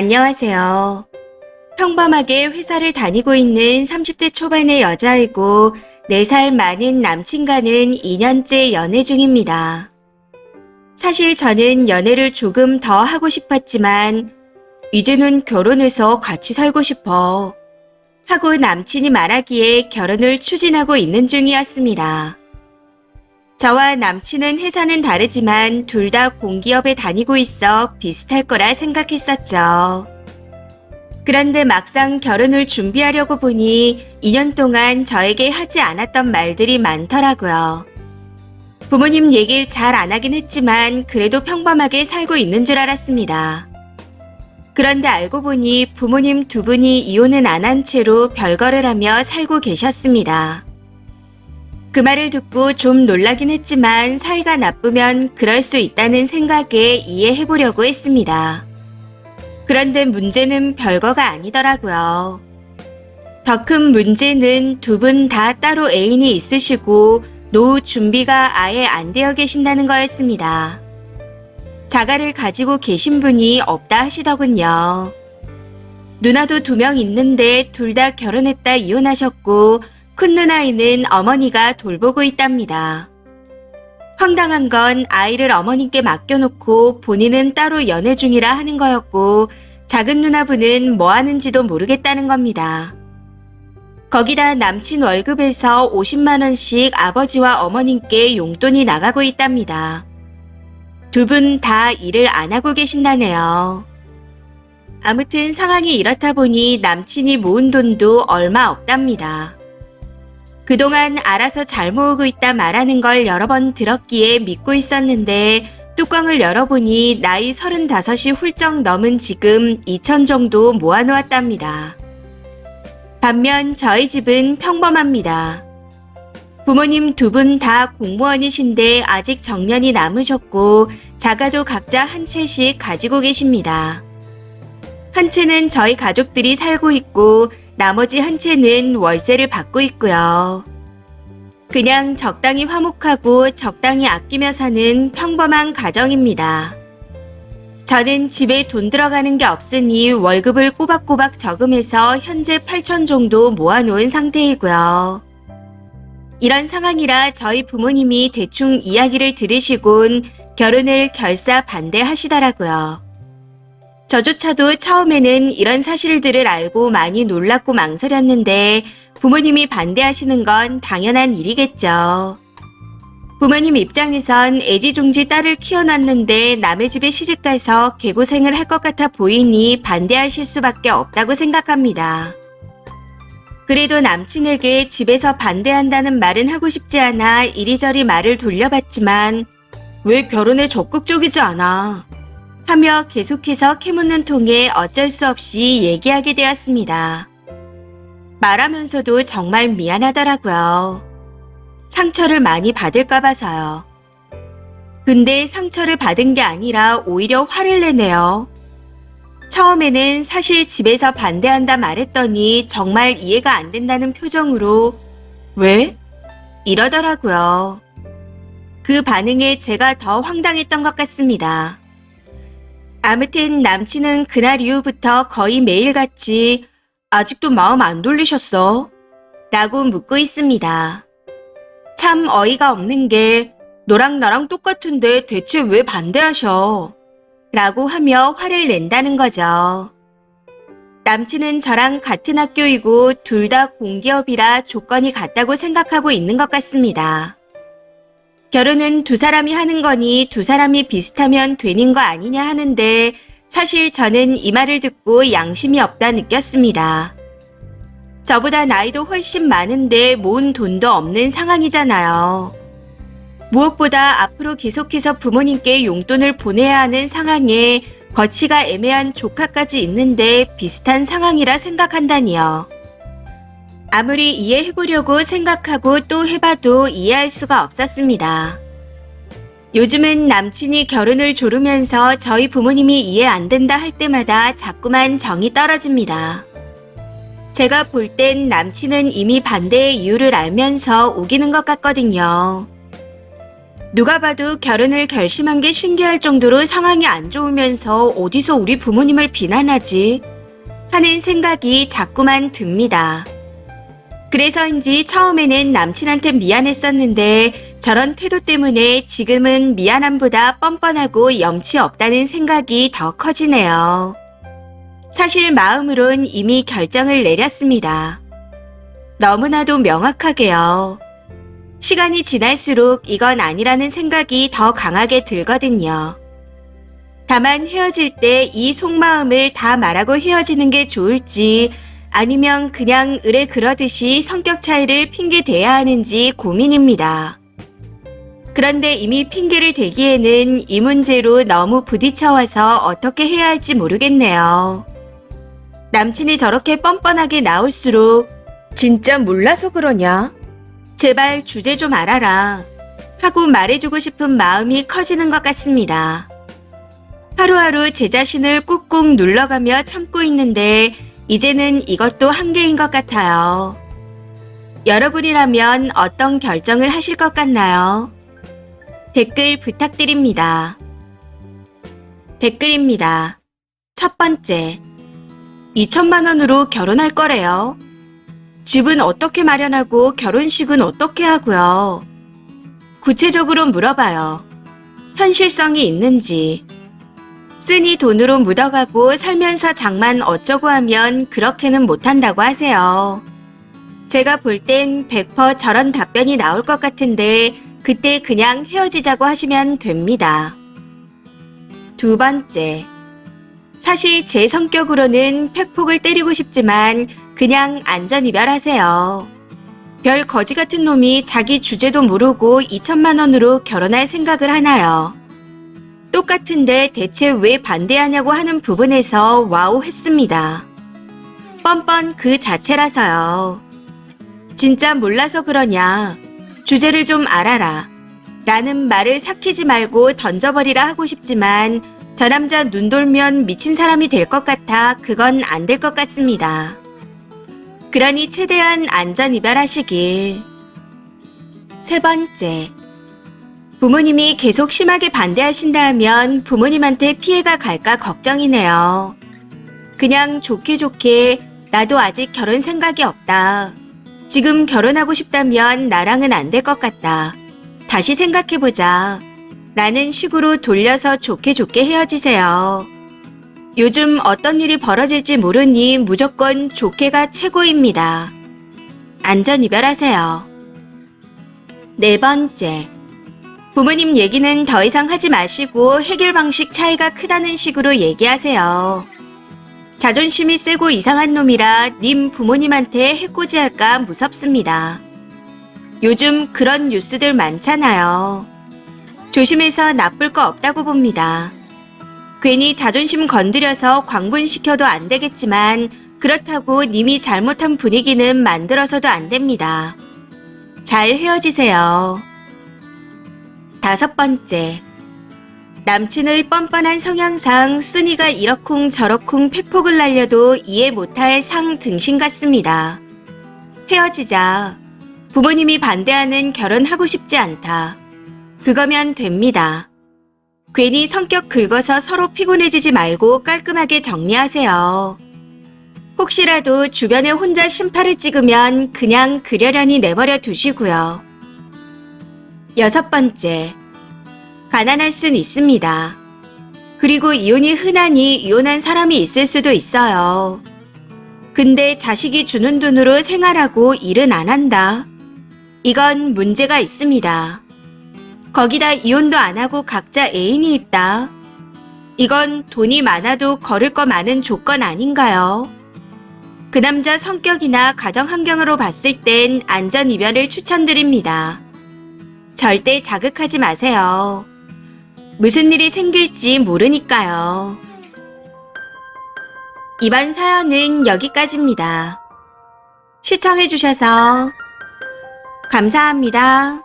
안녕하세요. 평범하게 회사를 다니고 있는 30대 초반의 여자이고 4살 많은 남친과는 2년째 연애 중입니다. 사실 저는 연애를 조금 더 하고 싶었지만 이제는 결혼해서 같이 살고 싶어 하고 남친이 말하기에 결혼을 추진하고 있는 중이었습니다. 저와 남친은 회사는 다르지만 둘 다 공기업에 다니고 있어 비슷할 거라 생각했었죠. 그런데 막상 결혼을 준비하려고 보니 2년 동안 저에게 하지 않았던 말들이 많더라고요. 부모님 얘기를 잘 안 하긴 했지만 그래도 평범하게 살고 있는 줄 알았습니다. 그런데 알고 보니 부모님 두 분이 이혼은 안 한 채로 별거를 하며 살고 계셨습니다. 그 말을 듣고 좀 놀라긴 했지만 사이가 나쁘면 그럴 수 있다는 생각에 이해해보려고 했습니다. 그런데 문제는 별거가 아니더라고요. 더 큰 문제는 두 분 다 따로 애인이 있으시고 노후 준비가 아예 안 되어 계신다는 거였습니다. 자가를 가지고 계신 분이 없다 하시더군요. 누나도 2명 있는데 둘 다 결혼했다 이혼하셨고 큰 누나이는 어머니가 돌보고 있답니다. 황당한 건 아이를 어머님께 맡겨놓고 본인은 따로 연애 중이라 하는 거였고 작은 누나분은 뭐 하는지도 모르겠다는 겁니다. 거기다 남친 월급에서 50만 원씩 아버지와 어머님께 용돈이 나가고 있답니다. 두 분 다 일을 안 하고 계신다네요. 아무튼 상황이 이렇다 보니 남친이 모은 돈도 얼마 없답니다. 그동안 알아서 잘 모으고 있다 말하는 걸 여러 번 들었기에 믿고 있었는데 뚜껑을 열어보니 나이 35이 훌쩍 넘은 지금 2천 정도 모아놓았답니다. 반면 저희 집은 평범합니다. 부모님 두 분 다 공무원이신데 아직 정년이 남으셨고 자가도 각자 한 채씩 가지고 계십니다. 한 채는 저희 가족들이 살고 있고 나머지 한 채는 월세를 받고 있고요. 그냥 적당히 화목하고 적당히 아끼며 사는 평범한 가정입니다. 저는 집에 돈 들어가는 게 없으니 월급을 꼬박꼬박 저금해서 현재 8천 정도 모아놓은 상태이고요. 이런 상황이라 저희 부모님이 대충 이야기를 들으시곤 결혼을 결사 반대하시더라고요. 저조차도 처음에는 이런 사실들을 알고 많이 놀랐고 망설였는데 부모님이 반대하시는 건 당연한 일이겠죠. 부모님 입장에선 애지중지 딸을 키워놨는데 남의 집에 시집가서 개고생을 할 것 같아 보이니 반대하실 수밖에 없다고 생각합니다. 그래도 남친에게 집에서 반대한다는 말은 하고 싶지 않아 이리저리 말을 돌려봤지만 왜 결혼에 적극적이지 않아? 하며 계속해서 캐묻는 통에 어쩔 수 없이 얘기하게 되었습니다. 말하면서도 정말 미안하더라고요. 상처를 많이 받을까 봐서요. 근데 상처를 받은 게 아니라 오히려 화를 내네요. 처음에는 사실 집에서 반대한다 말했더니 정말 이해가 안 된다는 표정으로 왜? 이러더라고요. 그 반응에 제가 더 황당했던 것 같습니다. 아무튼 남친은 그날 이후부터 거의 매일같이 아직도 마음 안 돌리셨어? 라고 묻고 있습니다. 참 어이가 없는 게 너랑 나랑 똑같은데 대체 왜 반대하셔? 라고 하며 화를 낸다는 거죠. 남친은 저랑 같은 학교이고 둘 다 공기업이라 조건이 같다고 생각하고 있는 것 같습니다. 결혼은 두 사람이 하는 거니 두 사람이 비슷하면 되는 거 아니냐 하는데 사실 저는 이 말을 듣고 양심이 없다 느꼈습니다. 저보다 나이도 훨씬 많은데 모은 돈도 없는 상황이잖아요. 무엇보다 앞으로 계속해서 부모님께 용돈을 보내야 하는 상황에 거치가 애매한 조카까지 있는데 비슷한 상황이라 생각한다니요. 아무리 이해해보려고 생각하고 또 해봐도 이해할 수가 없었습니다. 요즘은 남친이 결혼을 조르면서 저희 부모님이 이해 안 된다 할 때마다 자꾸만 정이 떨어집니다. 제가 볼 땐 남친은 이미 반대의 이유를 알면서 우기는 것 같거든요. 누가 봐도 결혼을 결심한 게 신기할 정도로 상황이 안 좋으면서 어디서 우리 부모님을 비난하지? 하는 생각이 자꾸만 듭니다. 그래서인지 처음에는 남친한테 미안했었는데 저런 태도 때문에 지금은 미안함보다 뻔뻔하고 염치 없다는 생각이 더 커지네요. 사실 마음으론 이미 결정을 내렸습니다. 너무나도 명확하게요. 시간이 지날수록 이건 아니라는 생각이 더 강하게 들거든요. 다만 헤어질 때 이 속마음을 다 말하고 헤어지는 게 좋을지 아니면 그냥 의뢰 그러듯이 성격 차이를 핑계 대야 하는지 고민입니다. 그런데 이미 핑계를 대기에는 이 문제로 너무 부딪혀와서 어떻게 해야 할지 모르겠네요. 남친이 저렇게 뻔뻔하게 나올수록 진짜 몰라서 그러냐? 제발 주제 좀 알아라 하고 말해주고 싶은 마음이 커지는 것 같습니다. 하루하루 제 자신을 꾹꾹 눌러가며 참고 있는데 이제는 이것도 한계인 것 같아요. 여러분이라면 어떤 결정을 하실 것 같나요? 댓글 부탁드립니다. 댓글입니다. 첫 번째, 2천만 원으로 결혼할 거래요. 집은 어떻게 마련하고 결혼식은 어떻게 하고요? 구체적으로 물어봐요. 현실성이 있는지. 쓰니 돈으로 묻어가고 살면서 장만 어쩌고 하면 그렇게는 못한다고 하세요. 제가 볼 땐 100% 저런 답변이 나올 것 같은데 그때 그냥 헤어지자고 하시면 됩니다. 두 번째, 사실 제 성격으로는 팩폭을 때리고 싶지만 그냥 안전이별하세요. 별 거지 같은 놈이 자기 주제도 모르고 2천만 원으로 결혼할 생각을 하나요? 똑같은데 대체 왜 반대하냐고 하는 부분에서 와우 했습니다. 뻔뻔 그 자체라서요. 진짜 몰라서 그러냐? 주제를 좀 알아라. 라는 말을 삭히지 말고 던져버리라 하고 싶지만 저 남자 눈 돌면 미친 사람이 될 것 같아 그건 안 될 것 같습니다. 그러니 최대한 안전 이별하시길. 세 번째, 부모님이 계속 심하게 반대하신다면 부모님한테 피해가 갈까 걱정이네요. 그냥 좋게 좋게 나도 아직 결혼 생각이 없다. 지금 결혼하고 싶다면 나랑은 안 될 것 같다. 다시 생각해보자. 라는 식으로 돌려서 좋게 좋게 헤어지세요. 요즘 어떤 일이 벌어질지 모르니 무조건 좋게가 최고입니다. 안전이별하세요. 네 번째, 부모님 얘기는 더 이상 하지 마시고 해결 방식 차이가 크다는 식으로 얘기하세요. 자존심이 세고 이상한 놈이라 님 부모님한테 해코지할까 무섭습니다. 요즘 그런 뉴스들 많잖아요. 조심해서 나쁠 거 없다고 봅니다. 괜히 자존심 건드려서 광분시켜도 안 되겠지만 그렇다고 님이 잘못한 분위기는 만들어서도 안 됩니다. 잘 헤어지세요. 다섯 번째, 남친의 뻔뻔한 성향상 쓰니가 이러쿵 저러쿵 팩폭을 날려도 이해 못할 상 등신 같습니다. 헤어지자. 부모님이 반대하는 결혼하고 싶지 않다. 그거면 됩니다. 괜히 성격 긁어서 서로 피곤해지지 말고 깔끔하게 정리하세요. 혹시라도 주변에 혼자 심파를 찍으면 그냥 그려려니 내버려 두시고요. 여섯 번째, 가난할 순 있습니다. 그리고 이혼이 흔하니 이혼한 사람이 있을 수도 있어요. 근데 자식이 주는 돈으로 생활하고 일은 안 한다. 이건 문제가 있습니다. 거기다 이혼도 안 하고 각자 애인이 있다. 이건 돈이 많아도 걸을 거 많은 조건 아닌가요? 그 남자 성격이나 가정 환경으로 봤을 땐 안전 이별을 추천드립니다. 절대 자극하지 마세요. 무슨 일이 생길지 모르니까요. 이번 사연은 여기까지입니다. 시청해주셔서 감사합니다.